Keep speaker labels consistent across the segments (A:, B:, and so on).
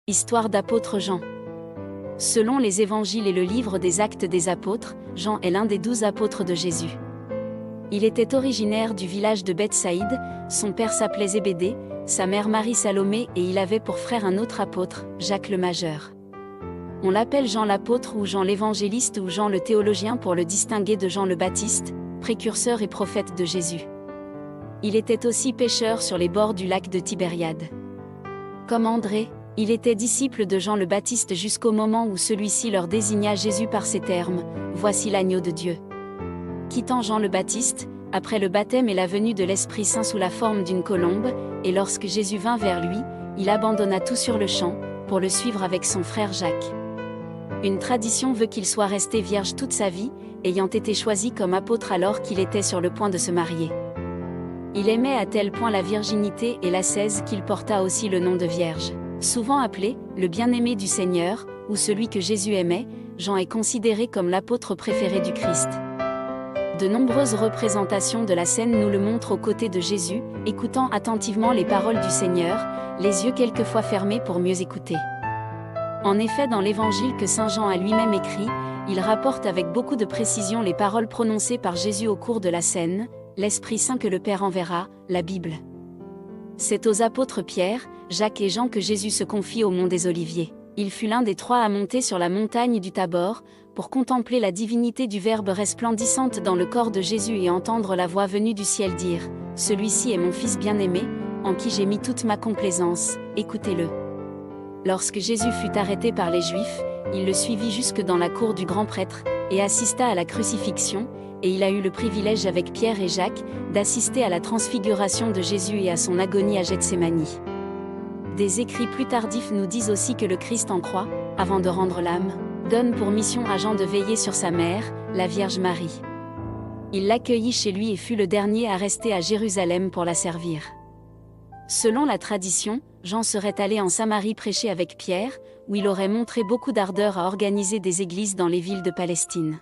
A: Histoire d'apôtre Jean. Selon les évangiles et le livre des Actes des apôtres, Jean est l'un des 12 apôtres de Jésus. Il était originaire du village de Bethsaïde, son père s'appelait Zébédée, sa mère Marie Salomé et il avait pour frère un autre apôtre, Jacques le Majeur. On l'appelle Jean l'apôtre ou Jean l'évangéliste ou Jean le théologien pour le distinguer de Jean le Baptiste, précurseur et prophète de Jésus. Il était aussi pêcheur sur les bords du lac de Tibériade. Comme André, il était disciple de Jean le Baptiste jusqu'au moment où celui-ci leur désigna Jésus par ces termes, « Voici l'agneau de Dieu ». Quittant Jean le Baptiste, après le baptême et la venue de l'Esprit Saint sous la forme d'une colombe, et lorsque Jésus vint vers lui, il abandonna tout sur le champ, pour le suivre avec son frère Jacques. Une tradition veut qu'il soit resté vierge toute sa vie, ayant été choisi comme apôtre alors qu'il était sur le point de se marier. Il aimait à tel point la virginité et l'ascèse qu'il porta aussi le nom de Vierge. Souvent appelé « le bien-aimé du Seigneur » ou celui que Jésus aimait, Jean est considéré comme l'apôtre préféré du Christ. De nombreuses représentations de la scène nous le montrent aux côtés de Jésus, écoutant attentivement les paroles du Seigneur, les yeux quelquefois fermés pour mieux écouter. En effet, dans l'évangile que saint Jean a lui-même écrit, il rapporte avec beaucoup de précision les paroles prononcées par Jésus au cours de la scène, l'Esprit Saint que le Père enverra, la Bible. C'est aux apôtres Pierre, Jacques et Jean que Jésus se confie au mont des Oliviers. Il fut l'un des 3 à monter sur la montagne du Tabor, pour contempler la divinité du Verbe resplendissante dans le corps de Jésus et entendre la voix venue du ciel dire « Celui-ci est mon Fils bien-aimé, en qui j'ai mis toute ma complaisance, écoutez-le ». Lorsque Jésus fut arrêté par les Juifs, il le suivit jusque dans la cour du grand prêtre, et assista à la crucifixion, et il a eu le privilège avec Pierre et Jacques, d'assister à la transfiguration de Jésus et à son agonie à Gethsémani. Des écrits plus tardifs nous disent aussi que le Christ en croix, avant de rendre l'âme, donne pour mission à Jean de veiller sur sa mère, la Vierge Marie. Il l'accueillit chez lui et fut le dernier à rester à Jérusalem pour la servir. Selon la tradition, Jean serait allé en Samarie prêcher avec Pierre, où il aurait montré beaucoup d'ardeur à organiser des églises dans les villes de Palestine.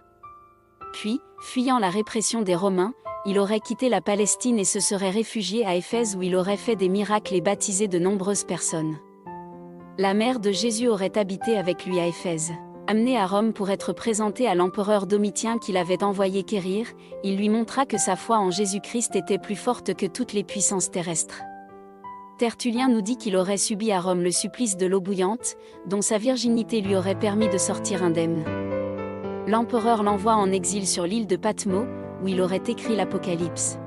A: Puis, fuyant la répression des Romains, il aurait quitté la Palestine et se serait réfugié à Éphèse où il aurait fait des miracles et baptisé de nombreuses personnes. La mère de Jésus aurait habité avec lui à Éphèse. Amené à Rome pour être présenté à l'empereur Domitien qui l'avait envoyé quérir, il lui montra que sa foi en Jésus-Christ était plus forte que toutes les puissances terrestres. Tertullien nous dit qu'il aurait subi à Rome le supplice de l'eau bouillante, dont sa virginité lui aurait permis de sortir indemne. L'empereur l'envoie en exil sur l'île de Patmos, où il aurait écrit l'Apocalypse.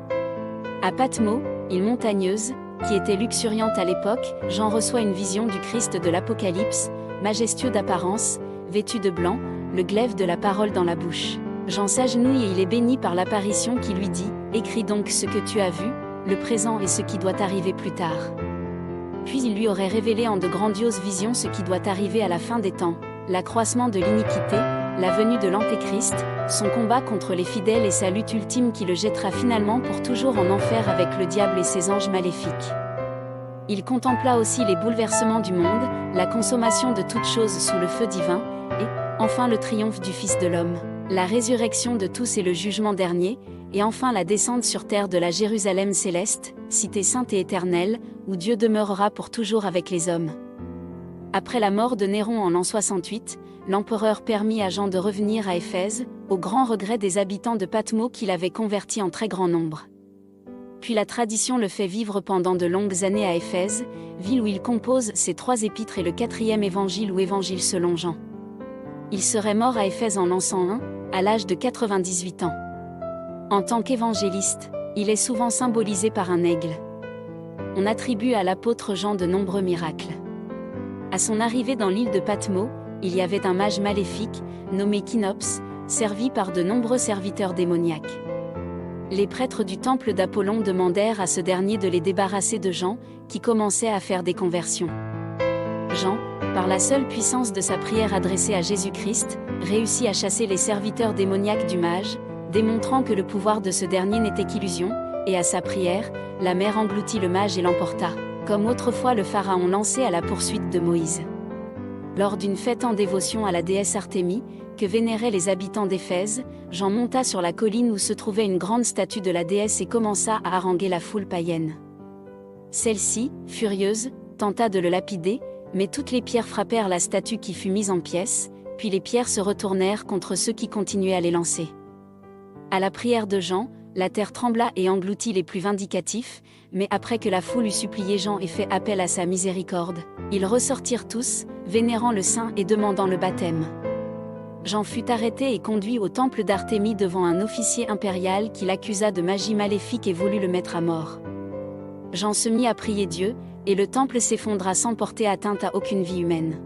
A: À Patmos, île montagneuse, qui était luxuriante à l'époque, Jean reçoit une vision du Christ de l'Apocalypse, majestueux d'apparence, vêtu de blanc, le glaive de la parole dans la bouche. Jean s'agenouille et il est béni par l'apparition qui lui dit « Écris donc ce que tu as vu, le présent et ce qui doit arriver plus tard. » Puis il lui aurait révélé en de grandioses visions ce qui doit arriver à la fin des temps, l'accroissement de l'iniquité, la venue de l'Antéchrist, son combat contre les fidèles et sa lutte ultime qui le jettera finalement pour toujours en enfer avec le diable et ses anges maléfiques. Il contempla aussi les bouleversements du monde, la consommation de toutes choses sous le feu divin, et, enfin le triomphe du Fils de l'homme, la résurrection de tous et le jugement dernier, et enfin la descente sur terre de la Jérusalem céleste, cité sainte et éternelle, où Dieu demeurera pour toujours avec les hommes. Après la mort de Néron en l'an 68, l'empereur permit à Jean de revenir à Éphèse, au grand regret des habitants de Patmos qu'il avait convertis en très grand nombre. Puis la tradition le fait vivre pendant de longues années à Éphèse, ville où il compose ses 3 épîtres et le 4e évangile ou évangile selon Jean. Il serait mort à Éphèse en l'an 101, à l'âge de 98 ans. En tant qu'évangéliste, il est souvent symbolisé par un aigle. On attribue à l'apôtre Jean de nombreux miracles. À son arrivée dans l'île de Patmos, il y avait un mage maléfique, nommé Kynops, servi par de nombreux serviteurs démoniaques. Les prêtres du temple d'Apollon demandèrent à ce dernier de les débarrasser de Jean, qui commençait à faire des conversions. Jean, par la seule puissance de sa prière adressée à Jésus-Christ, réussit à chasser les serviteurs démoniaques du mage, démontrant que le pouvoir de ce dernier n'était qu'illusion, et à sa prière, la mer engloutit le mage et l'emporta, comme autrefois le pharaon lancé à la poursuite de Moïse. Lors d'une fête en dévotion à la déesse Artémis, que vénéraient les habitants d'Éphèse, Jean monta sur la colline où se trouvait une grande statue de la déesse et commença à haranguer la foule païenne. Celle-ci, furieuse, tenta de le lapider, Mais toutes les pierres frappèrent la statue qui fut mise en pièces, puis les pierres se retournèrent contre ceux qui continuaient à les lancer. À la prière de Jean, la terre trembla et engloutit les plus vindicatifs, mais après que la foule eut supplié Jean et fait appel à sa miséricorde, ils ressortirent tous, vénérant le saint et demandant le baptême. Jean fut arrêté et conduit au temple d'Artémis devant un officier impérial qui l'accusa de magie maléfique et voulut le mettre à mort. Jean se mit à prier Dieu, et le temple s'effondra sans porter atteinte à aucune vie humaine.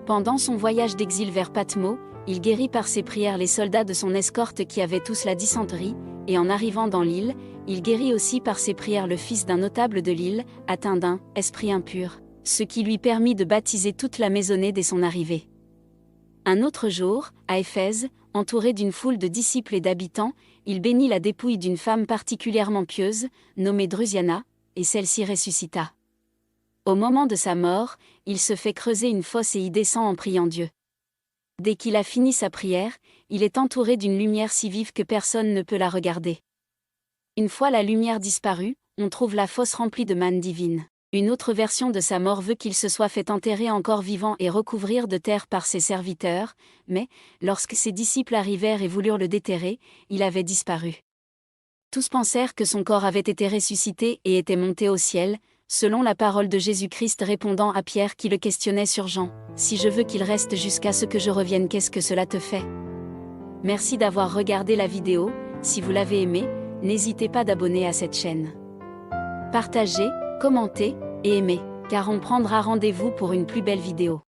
A: Pendant son voyage d'exil vers Pathmos, il guérit par ses prières les soldats de son escorte qui avaient tous la dysenterie, et en arrivant dans l'île, il guérit aussi par ses prières le fils d'un notable de l'île, atteint d'un esprit impur, ce qui lui permit de baptiser toute la maisonnée dès son arrivée. Un autre jour, à Éphèse, entouré d'une foule de disciples et d'habitants, il bénit la dépouille d'une femme particulièrement pieuse, nommée Drusiana, et celle-ci ressuscita. Au moment de sa mort, il se fait creuser une fosse et y descend en priant Dieu. Dès qu'il a fini sa prière, il est entouré d'une lumière si vive que personne ne peut la regarder. Une fois la lumière disparue, on trouve la fosse remplie de manne divine. Une autre version de sa mort veut qu'il se soit fait enterrer encore vivant et recouvrir de terre par ses serviteurs, mais, lorsque ses disciples arrivèrent et voulurent le déterrer, il avait disparu. Tous pensèrent que son corps avait été ressuscité et était monté au ciel, selon la parole de Jésus-Christ répondant à Pierre qui le questionnait sur Jean, « Si je veux qu'il reste jusqu'à ce que je revienne, qu'est-ce que cela te fait ?» Merci d'avoir regardé la vidéo. Si vous l'avez aimée, n'hésitez pas d'abonner à cette chaîne. Partagez, commentez et aimez, car on prendra rendez-vous pour une plus belle vidéo.